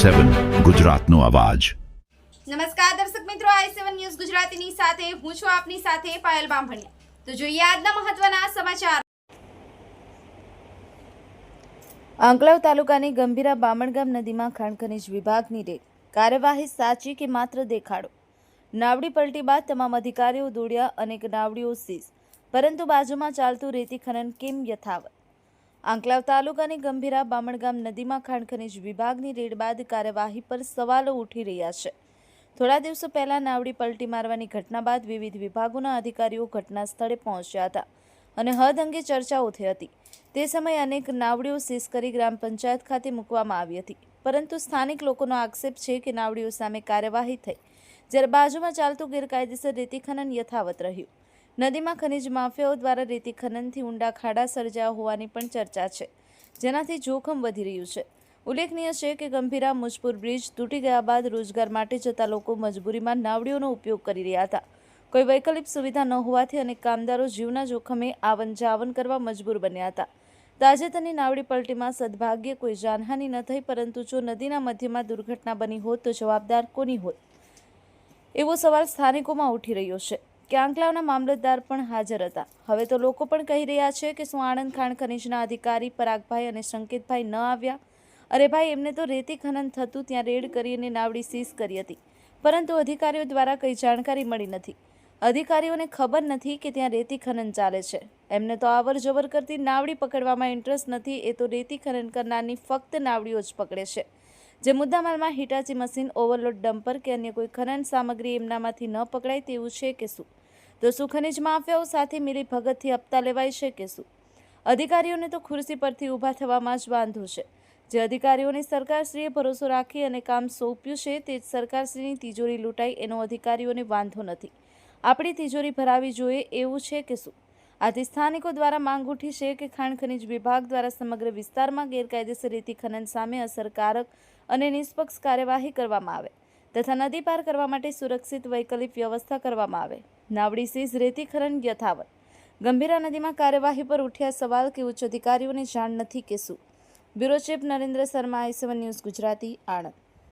i7 ગુજરાતનો અવાજ। નમસ્કાર દર્શક મિત્રો, i7 ન્યૂઝ ગુજરાતીની સાથે હું છું આપની સાથે પાયલ બામભણિયા। તો જોઈએ આજના મહત્વના સમાચાર। આંકલાવ તાલુકાની ગંભીરા બામણગામ નદીમાં ખાણ ખનીજ વિભાગની રેડ, કાર્યવાહી સાચી કે માત્ર દેખાડો? નાવડી પલટી બાદ તમામ અધિકારીઓ દોડ્યા, અનેક નાવડીઓ સીઝ, પરંતુ બાજુમાં ચાલતું રેતી ખનન કેમ યથાવત? આંકલાવ તાલુકાની ગંભીરા બામણગામ નદીમાં ખાણ ખનીજ વિભાગની રેડ બાદ કાર્યવાહી પર સવાલો ઉઠી રહ્યા છે। થોડા દિવસો પહેલા નાવડી પલટી મારવાની ઘટના બાદ વિવિધ વિભાગોના અધિકારીઓ ઘટના સ્થળે પહોંચ્યા હતા અને હદ અંગે ચર્ચાઓ થઈ હતી। તે સમયે અનેક નાવડીઓ સીઝ કરી ગ્રામ પંચાયત ખાતે મૂકવામાં આવી હતી, પરંતુ સ્થાનિક લોકોનો આક્ષેપ છે કે નાવડીઓ સામે કાર્યવાહી થઈ, જ્યારે બાજુમાં ચાલતું ગેરકાયદેસર રેતી ખનન યથાવત રહ્યું। નદીમાં ખનીજ માફિયાઓ દ્વારા રેતી ખનનથી ઊંડા ખાડા સર્જાયા હોવાની પણ ચર્ચા છે, જેનાથી જોખમ વધી રહ્યું છે। ઉલ્લેખનીય છે કે ગંભીરા મુજપુર બ્રિજ તૂટી ગયા બાદ રોજગાર માટે જતા લોકો મજબૂરીમાં નાવડીઓનો ઉપયોગ કરી રહ્યા હતા। કોઈ વૈકલ્પિક સુવિધા ન હોવાથી અનેક કામદારો જીવના જોખમે આવન જાવન કરવા મજબૂર બન્યા હતા। તાજેતરની નાવડી પલટીમાં સદભાગ્યે કોઈ જાનહાનિ ન થઈ, પરંતુ જો નદીના મધ્યમાં દુર્ઘટના બની હોત તો જવાબદાર કોની હોત, એવો સવાલ સ્થાનિકોમાં ઉઠી રહ્યો છે। કે આંકલાવના મામલતદાર પણ હાજર હતા। હવે તો લોકો પણ કહી રહ્યા છે કે શું આણંદ ખાણ ખનીજના અધિકારી પરાગભાઈ અને સંકેતભાઈ ન આવ્યા? અરે ભાઈ, એમને તો રેતી ખનન થતું ત્યાં રેડ કરીને નાવડી સીઝ કરી હતી, પરંતુ અધિકારીઓ દ્વારા કંઈ જાણકારી મળી નથી। અધિકારીઓને ખબર નથી કે ત્યાં રેતી ખનન ચાલે છે। એમને તો આવર જવર કરતી નાવડી પકડવામાં ઇન્ટરેસ્ટ નથી, એ તો રેતી ખનન કરનારની ફક્ત નાવડીઓ જ પકડે છે। જે મુદ્દામાલમાં હિટાચી મશીન, ઓવરલોડ ડમ્પર કે અન્ય કોઈ ખનન સામગ્રી એમનામાંથી ન પકડાય તેવું છે કે શું? તો શું ખનીજ માફિયાઓ સાથે મિલી ભગતથી હપ્તા લેવાય છે કે શું? અધિકારીઓને તો ખુરશી પરથી ઊભા થવામાં જ વાંધો છે। જે અધિકારીઓને સરકારશ્રીએ ભરોસો રાખી અને કામ સોંપ્યું છે, તે જ સરકારશ્રીની તિજોરી લૂંટાઈ એનો અધિકારીઓને વાંધો નથી। આપણી તિજોરી ભરાવી જોઈએ એવું છે કે શું? આથી સ્થાનિકો દ્વારા માંગ ઉઠી છે કે ખાણ ખનીજ વિભાગ દ્વારા સમગ્ર વિસ્તારમાં ગેરકાયદેસર રેતી ખનન સામે અસરકારક અને નિષ્પક્ષ કાર્યવાહી કરવામાં આવે તથા નદી પાર કરવા માટે સુરક્ષિત વૈકલ્પિક વ્યવસ્થા કરવામાં આવે। નાવડી સીઝ, રેતી ખનન યથાવત। ગંભીરા નદીમાં કાર્યવાહી પર ઉઠ્યા સવાલ કે ઉચ્ચ અધિકારીઓને જાણ નથી કે શું? Bureau chief Narendra Sharma, i7 news Gujarati, Anand.